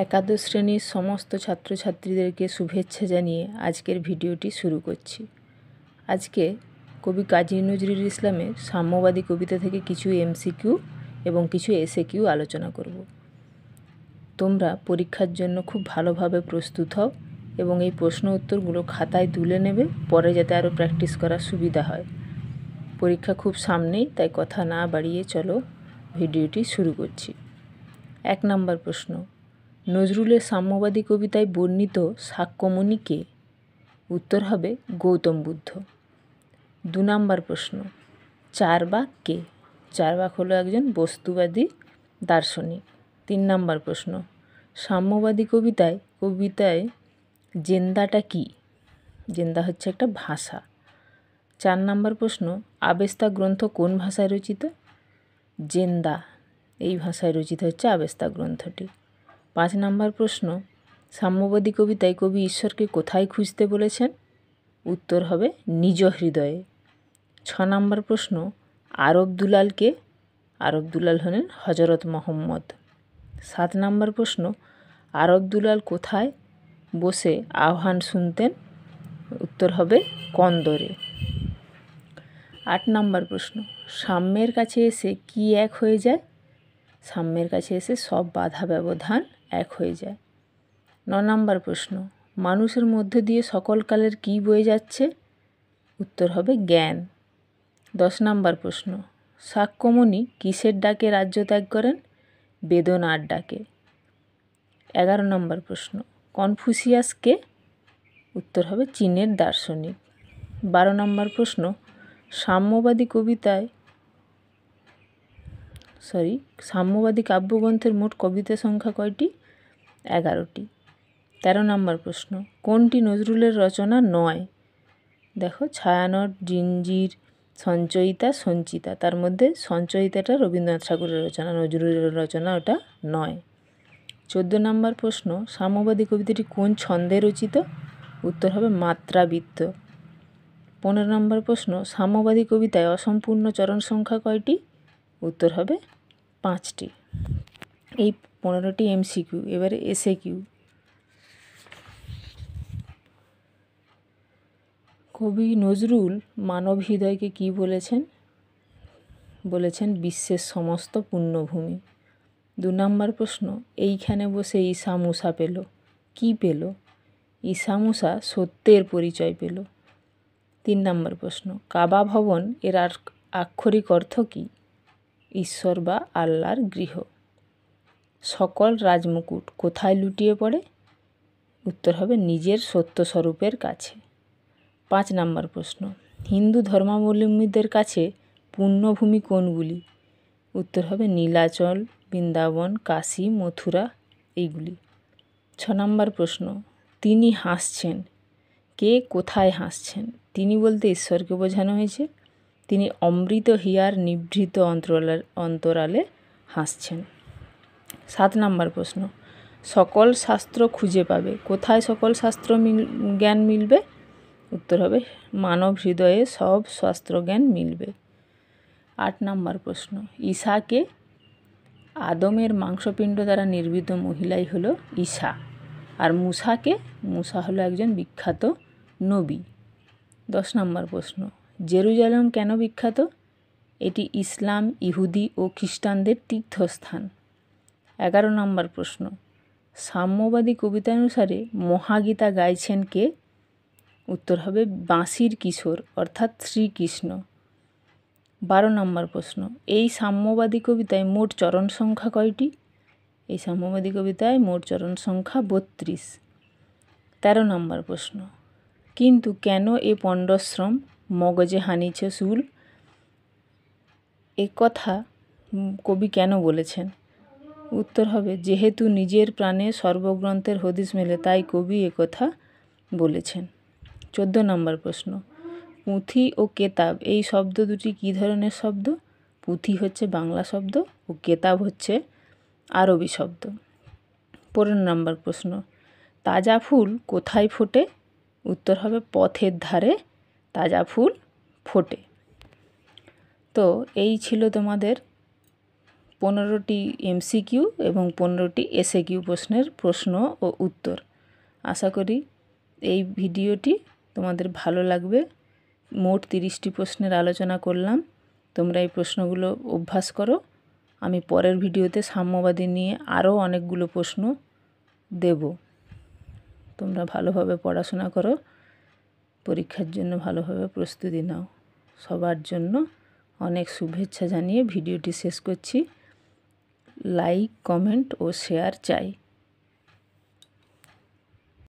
একাদশ শ্রেণীর সমস্ত ছাত্রছাত্রীদেরকে শুভেচ্ছা জানিয়ে আজকের ভিডিওটি শুরু করছি। আজকে কবি কাজী নজরুল ইসলামের সাম্যবাদী কবিতা থেকে কিছু এমসিকিউ এবং কিছু এসএকিউ আলোচনা করব। তোমরা পরীক্ষার জন্য খুব ভালোভাবে প্রস্তুত হও এবং এই প্রশ্ন উত্তরগুলো খাতায় তুলে নেবে, পরে যাতে আরও প্র্যাকটিস করার সুবিধা হয়। পরীক্ষা খুব সামনেই, তাই কথা না বাড়িয়ে চলো ভিডিওটি শুরু করছি। 1 নম্বর প্রশ্ন, নজরুলের সাম্যবাদী কবিতায় বর্ণিত সাক্ষ্যমণি কে? উত্তর হবে গৌতম বুদ্ধ। 2 নম্বর প্রশ্ন, চারবাক কে? চারবাক হলো একজন বস্তুবাদী দার্শনিক। 3 নম্বর প্রশ্ন, সাম্যবাদী কবিতায় জেন্দাটা কি? জেন্দা হচ্ছে একটা ভাষা। 4 নম্বর প্রশ্ন, আবেস্তা গ্রন্থ কোন ভাষায় রচিত? জেন্দা এই ভাষায় রচিত হচ্ছে আবেস্তা গ্রন্থটি। 5 নম্বর প্রশ্ন, সাম্যবাদী কবিতায় কবি ঈশ্বরকে কোথায় খুঁজতে বলেছেন? উত্তর হবে নিজ হৃদয়ে। 6 নম্বর প্রশ্ন, আরব দুলাল কে? আরব দুলাল হলেন হজরত মোহাম্মদ। 7 নম্বর প্রশ্ন, আরব দুলাল কোথায় বসে আহ্বান শুনতেন? উত্তর হবে কন্দরে। 8 নম্বর প্রশ্ন, সাম্যের কাছে এসে কি এক হয়ে যায়? সাম্যের কাছে এসে সব বাধা ব্যবধান এক হয়ে যায়। 9 নম্বর প্রশ্ন, মানুষের মধ্যে দিয়ে সকল কালের কী বয়ে যাচ্ছে? উত্তর হবে জ্ঞান। 10 নম্বর প্রশ্ন, সাক্ষ্যমণি কিসের ডাকে রাজ্য ত্যাগ করেন? বেদনার ডাকে। 11 নম্বর প্রশ্ন, কনফুসিয়াস কে? উত্তর হবে চীনের দার্শনিক। 12 নম্বর প্রশ্ন, সাম্যবাদী কাব্যগ্রন্থের মোট কবিতা সংখ্যা কয়টি? 11টি। 13 নম্বর প্রশ্ন, কোনটি নজরুলের রচনা নয়? দেখো, ছায়ানট, জিঞ্জির, সঞ্চয়িতা, সঞ্চিতা। তার মধ্যে সঞ্চয়িতাটা রবীন্দ্রনাথ ঠাকুরের রচনা, নজরুলের রচনা ওটা নয়। 14 নম্বর প্রশ্ন, সাম্যবাদী কবিতাটি কোন ছন্দে রচিত? উত্তর হবে মাত্রাবৃত্ত। 15 নম্বর প্রশ্ন, সাম্যবাদী কবিতায় অসম্পূর্ণ চরণ সংখ্যা কয়টি? উত্তর হবে 5টি। এই 15টি এমসিকিউ। এবারে এসএকিউ। কবি নজরুল মানব হৃদয়কে কি বলেছেন? বলেছেন বিশ্বের সমস্ত পুণ্যভূমি। 2 নম্বর প্রশ্ন, এইখানে বসে ঈশা মুসা পেল। কি পেল? ঈশা মুসা সত্যের পরিচয় পেল। 3 নম্বর প্রশ্ন, কাবা ভবন এর আক্ষরিক অর্থ কী? ঈশ্বর বা আল্লাহর গৃহ। সকল রাজমুকুট কোথায় লুটিয়ে পড়ে? উত্তর হবে নিজের সত্যস্বরূপের কাছে। 5 নম্বর প্রশ্ন, হিন্দু ধর্মাবলম্বীদের কাছে পুণ্যভূমি কোনগুলি? উত্তর হবে নীলাচল, বৃন্দাবন, কাশী, মথুরা এইগুলি। 6 নম্বর প্রশ্ন, তিনি হাসছেন। কে কোথায় হাসছেন? তিনি বলতে ঈশ্বরকে বোঝানো হয়েছে। তিনি অমৃত হিয়ার নিভৃত অন্তরালে হাসছেন। 7 নম্বর প্রশ্ন, সকল শাস্ত্র খুঁজে পাবে। কোথায় সকল শাস্ত্র জ্ঞান মিলবে? উত্তর হবে মানব হৃদয়ে সব শাস্ত্রজ্ঞান মিলবে। 8 নম্বর প্রশ্ন, ঈশাকে? আদমের মাংসপিণ্ড দ্বারা নির্মিত মহিলাই হলো ঈশা। আর মুসাকে? মুসা হলো একজন বিখ্যাত নবী। 10 নম্বর প্রশ্ন, জেরুজালেম কেন বিখ্যাত? এটি ইসলাম, ইহুদি ও খ্রিস্টানদের তীর্থস্থান। 11 নম্বর প্রশ্ন, সাম্যবাদী কবিতানুসারে মহাগীতা গাইছেন কে? উত্তর হবে বাঁশির কিশোর অর্থাৎ শ্রীকৃষ্ণ। 12 নম্বর প্রশ্ন, এই সাম্যবাদী কবিতায় মোট চরণ সংখ্যা কয়টি? এই সাম্যবাদী কবিতায় মোট চরণ সংখ্যা 32। 13 নম্বর প্রশ্ন, কিন্তু কেন এ পণ্ডশ্রম মগজে হানিছে শুল? এ কথা কবি কেন বলেছেন? উত্তর হবে যেহেতু নিজের প্রাণে সর্বগ্রন্থের হদিস মেলে, তাই কবি একথা বলেছেন। 14 নম্বর প্রশ্ন, পুঁথি ও কেতাব এই শব্দ দুটি কী ধরনের শব্দ? পুঁথি হচ্ছে বাংলা শব্দ ও কেতাব হচ্ছে আরবি শব্দ। 15 নম্বর প্রশ্ন, তাজা ফুল কোথায় ফোটে? উত্তর হবে পথের ধারে তাজা ফুল ফোটে। তো এই ছিল তোমাদের 15টি MCQ এবং 15টি SAQ প্রশ্নের প্রশ্ন ও উত্তর। আশা করি এই ভিডিওটি তোমাদের ভালো লাগবে। মোট 30টি প্রশ্নের আলোচনা করলাম। তোমরা এই প্রশ্নগুলো অভ্যাস করো। আমি পরের ভিডিওতে সাম্যবাদী নিয়ে আরও অনেকগুলো প্রশ্ন দেব। তোমরা ভালোভাবে পড়াশোনা করো, পরীক্ষার জন্য ভালোভাবে প্রস্তুতি নাও। সবার জন্য অনেক শুভেচ্ছা জানিয়ে ভিডিওটি শেষ করছি। লাইক, কমেন্ট ও শেয়ার চাই।